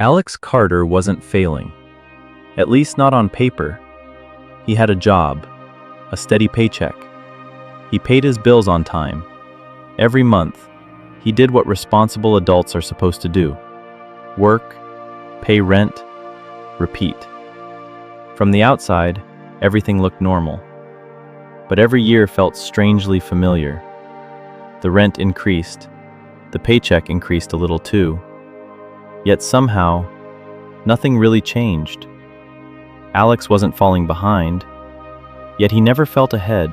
Alex Carter wasn't failing, at least not on paper. He had a job, a steady paycheck. He paid his bills on time. Every month, he did what responsible adults are supposed to do: work, pay rent, repeat. From the outside, everything looked normal. But every year felt strangely familiar. The rent increased. The paycheck increased a little too. Yet somehow, nothing really changed. Alex wasn't falling behind, yet he never felt ahead.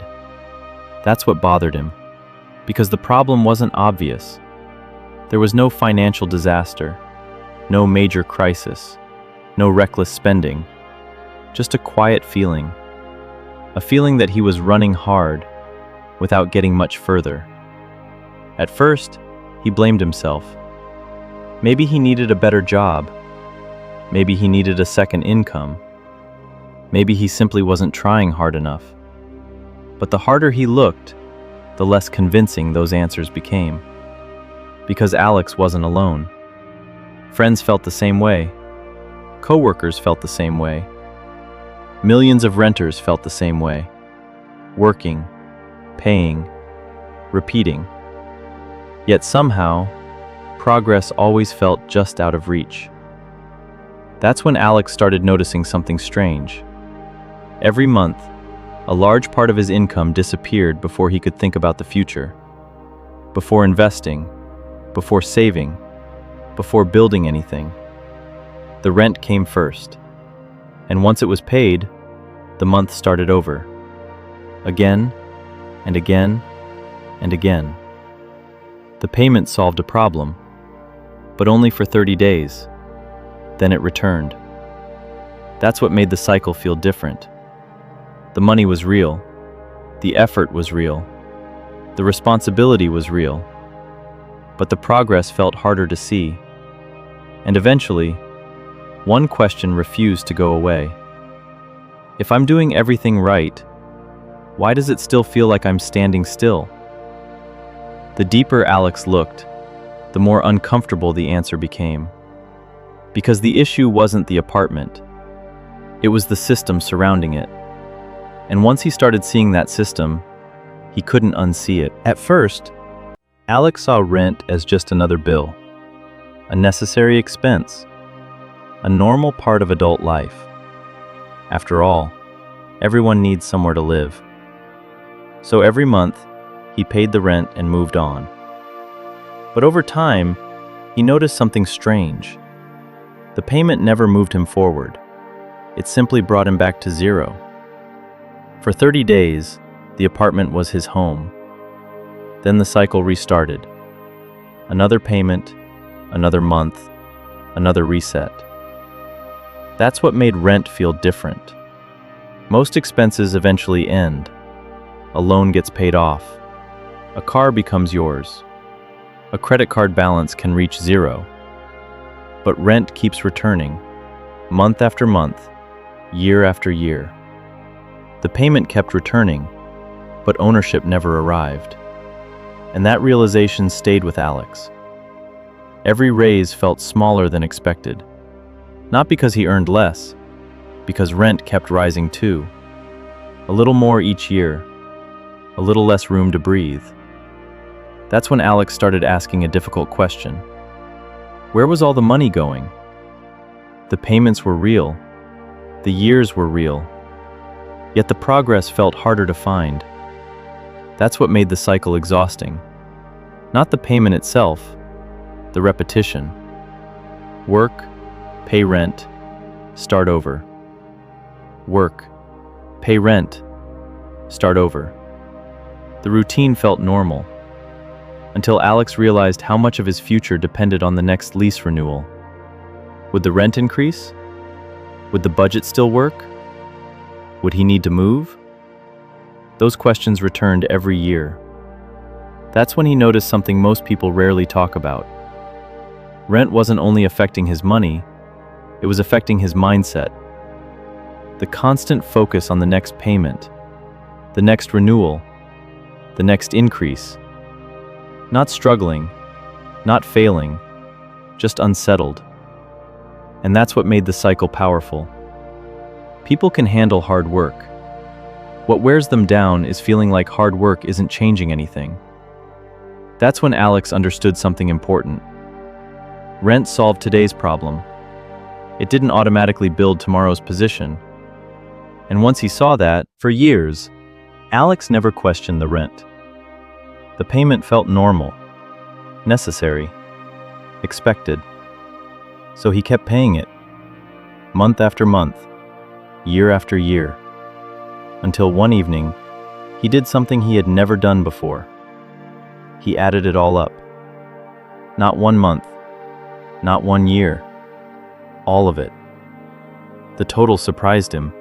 That's what bothered him, because the problem wasn't obvious. There was no financial disaster, no major crisis, no reckless spending, just a quiet feeling. A feeling that he was running hard without getting much further. At first, he blamed himself. Maybe he needed a better job. Maybe he needed a second income. Maybe he simply wasn't trying hard enough. But the harder he looked, the less convincing those answers became. Because Alex wasn't alone. Friends felt the same way. Coworkers felt the same way. Millions of renters felt the same way. Working, paying, repeating. Yet somehow, progress always felt just out of reach. That's when Alex started noticing something strange. Every month, a large part of his income disappeared before he could think about the future. Before investing, before saving, before building anything. The rent came first. And once it was paid, the month started over. Again, and again, and again. The payment solved a problem, but only for 30 days. Then it returned. That's what made the cycle feel different. The money was real. The effort was real. The responsibility was real. But the progress felt harder to see. And eventually, one question refused to go away. If I'm doing everything right, why does it still feel like I'm standing still? The deeper Alex looked, the more uncomfortable the answer became. Because the issue wasn't the apartment. It was the system surrounding it. And once he started seeing that system, he couldn't unsee it. At first, Alex saw rent as just another bill, a necessary expense, a normal part of adult life. After all, everyone needs somewhere to live. So every month, he paid the rent and moved on. But over time, he noticed something strange. The payment never moved him forward. It simply brought him back to zero. For 30 days, the apartment was his home. Then the cycle restarted. Another payment, another month, another reset. That's what made rent feel different. Most expenses eventually end. A loan gets paid off. A car becomes yours. A credit card balance can reach zero. But rent keeps returning, month after month, year after year. The payment kept returning, but ownership never arrived. And that realization stayed with Alex. Every raise felt smaller than expected. Not because he earned less, because rent kept rising too. A little more each year, a little less room to breathe. That's when Alex started asking a difficult question. Where was all the money going? The payments were real. The years were real. Yet the progress felt harder to find. That's what made the cycle exhausting. Not the payment itself, the repetition. Work, pay rent, start over. Work, pay rent, start over. The routine felt normal, until Alex realized how much of his future depended on the next lease renewal. Would the rent increase? Would the budget still work? Would he need to move? Those questions returned every year. That's when he noticed something most people rarely talk about. Rent wasn't only affecting his money, it was affecting his mindset. The constant focus on the next payment, the next renewal, the next increase. Not struggling, not failing, just unsettled. And that's what made the cycle powerful. People can handle hard work. What wears them down is feeling like hard work isn't changing anything. That's when Alex understood something important. Rent solved today's problem. It didn't automatically build tomorrow's position. And once he saw that, for years, Alex never questioned the rent. The payment felt normal, necessary, expected. So he kept paying it, month after month, year after year, until one evening, he did something he had never done before. He added it all up. Not 1 month, not 1 year, all of it. The total surprised him.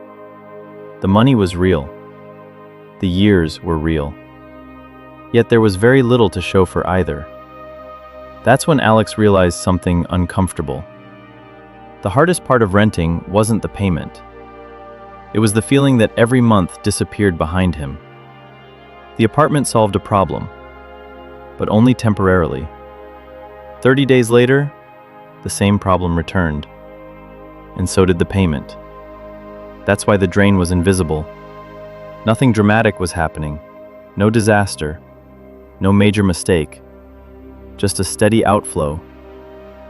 The money was real. The years were real. Yet there was very little to show for either. That's when Alex realized something uncomfortable. The hardest part of renting wasn't the payment. It was the feeling that every month disappeared behind him. The apartment solved a problem, but only temporarily. 30 days later, the same problem returned. And so did the payment. That's why the drain was invisible. Nothing dramatic was happening. No disaster. No major mistake. Just a steady outflow.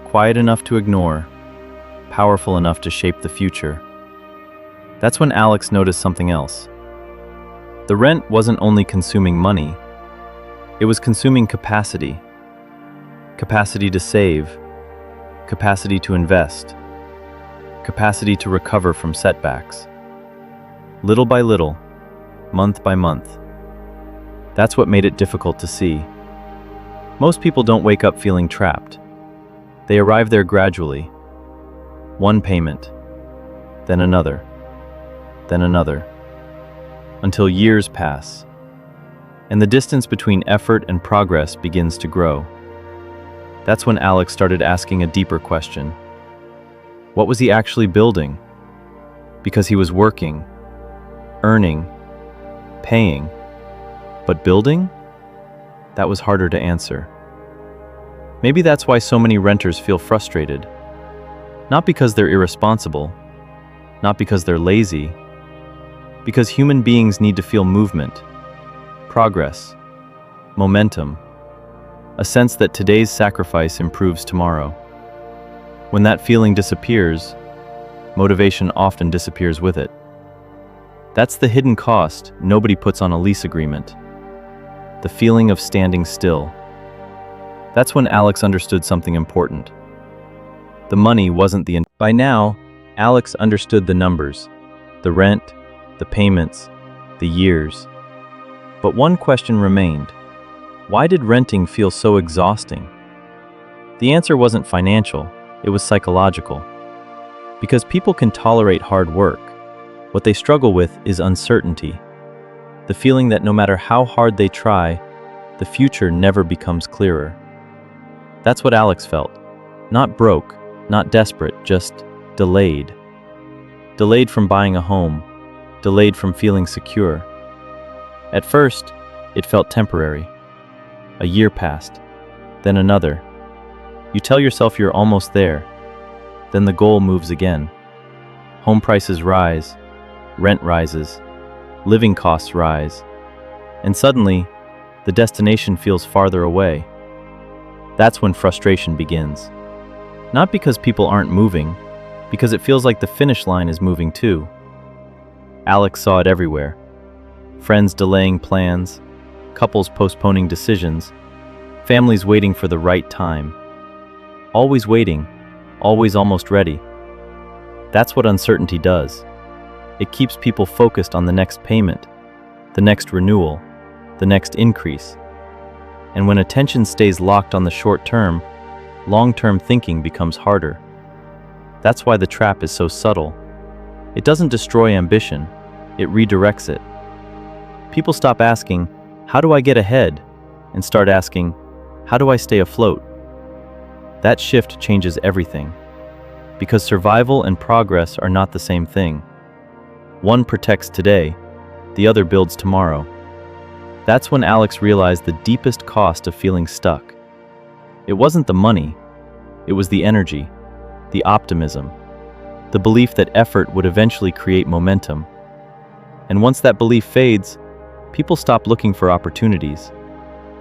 Quiet enough to ignore. Powerful enough to shape the future. That's when Alex noticed something else. The rent wasn't only consuming money. It was consuming capacity. Capacity to save. Capacity to invest. Capacity to recover from setbacks. Little by little, month by month. That's what made it difficult to see. Most people don't wake up feeling trapped. They arrive there gradually. One payment, then another, then another, until years pass, and the distance between effort and progress begins to grow. That's when Alex started asking a deeper question. What was he actually building? Because he was working, earning, paying, but building? That was harder to answer. Maybe that's why so many renters feel frustrated. Not because they're irresponsible, not because they're lazy, because human beings need to feel movement, progress, momentum, a sense that today's sacrifice improves tomorrow. When that feeling disappears, motivation often disappears with it. That's the hidden cost nobody puts on a lease agreement. The feeling of standing still. That's when Alex understood something important. The money wasn't the... By now, Alex understood the numbers, the rent, the payments, the years. But one question remained. Why did renting feel so exhausting? The answer wasn't financial, it was psychological. Because people can tolerate hard work, what they struggle with is uncertainty. The feeling that no matter how hard they try, the future never becomes clearer. That's what Alex felt. Not broke, not desperate, just delayed. Delayed from buying a home, delayed from feeling secure. At first, it felt temporary. A year passed, then another. You tell yourself you're almost there, then the goal moves again. Home prices rise, rent rises, living costs rise, and suddenly, the destination feels farther away. That's when frustration begins. Not because people aren't moving, because it feels like the finish line is moving too. Alex saw it everywhere. Friends delaying plans, couples postponing decisions, families waiting for the right time. Always waiting, always almost ready. That's what uncertainty does. It keeps people focused on the next payment, the next renewal, the next increase. And when attention stays locked on the short term, long-term thinking becomes harder. That's why the trap is so subtle. It doesn't destroy ambition, it redirects it. People stop asking, how do I get ahead? And start asking, how do I stay afloat? That shift changes everything. Because survival and progress are not the same thing. One protects today, the other builds tomorrow. That's when Alex realized the deepest cost of feeling stuck. It wasn't the money, it was the energy, the optimism, the belief that effort would eventually create momentum. And once that belief fades, people stop looking for opportunities,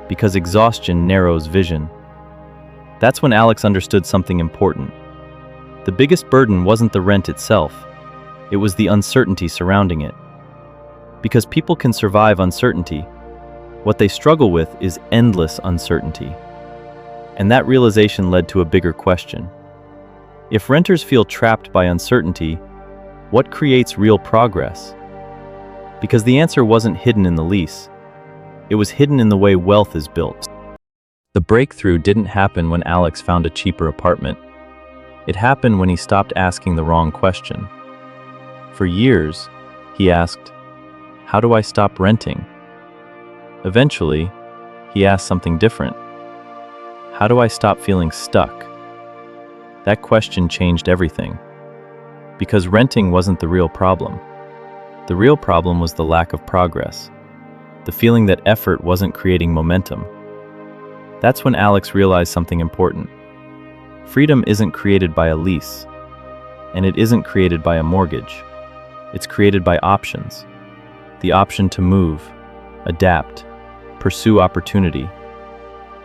because exhaustion narrows vision. That's when Alex understood something important. The biggest burden wasn't the rent itself, it was the uncertainty surrounding it. Because people can survive uncertainty, what they struggle with is endless uncertainty. And that realization led to a bigger question. If renters feel trapped by uncertainty, what creates real progress? Because the answer wasn't hidden in the lease. It was hidden in the way wealth is built. The breakthrough didn't happen when Alex found a cheaper apartment. It happened when he stopped asking the wrong question. For years, he asked, "How do I stop renting?" Eventually, he asked something different. "How do I stop feeling stuck?" That question changed everything. Because renting wasn't the real problem. The real problem was the lack of progress, the feeling that effort wasn't creating momentum. That's when Alex realized something important. Freedom isn't created by a lease, and it isn't created by a mortgage. It's created by options. The option to move, adapt, pursue opportunity.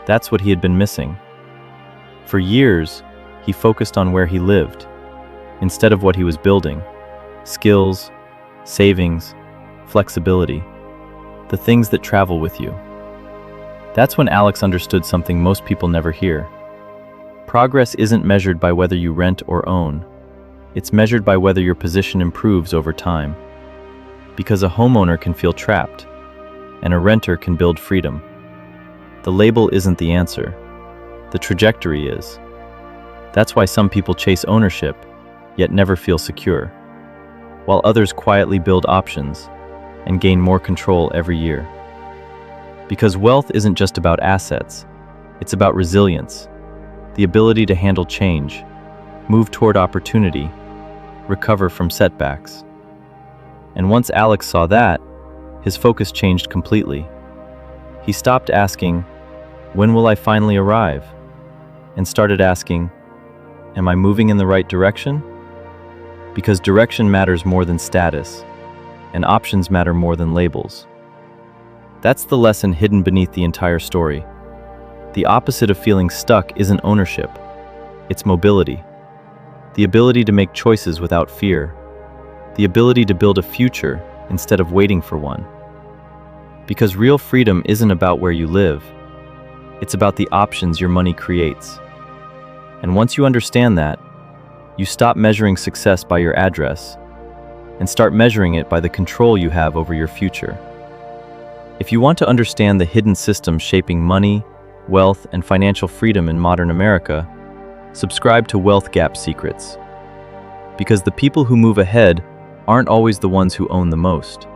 That's what he had been missing. For years, he focused on where he lived, instead of what he was building. Skills, savings, flexibility, the things that travel with you. That's when Alex understood something most people never hear. Progress isn't measured by whether you rent or own. It's measured by whether your position improves over time. Because a homeowner can feel trapped, and a renter can build freedom. The label isn't the answer. The trajectory is. That's why some people chase ownership, yet never feel secure, while others quietly build options and gain more control every year. Because wealth isn't just about assets, it's about resilience, the ability to handle change, move toward opportunity, recover from setbacks. And once Alex saw that, his focus changed completely. He stopped asking, "When will I finally arrive?" and started asking, "Am I moving in the right direction?" Because direction matters more than status, and options matter more than labels. That's the lesson hidden beneath the entire story. The opposite of feeling stuck isn't ownership, it's mobility. The ability to make choices without fear. The ability to build a future instead of waiting for one. Because real freedom isn't about where you live, it's about the options your money creates. And once you understand that, you stop measuring success by your address and start measuring it by the control you have over your future. If you want to understand the hidden systems shaping money, wealth, and financial freedom in modern America, subscribe to Wealth Gap Secrets. Because the people who move ahead aren't always the ones who own the most.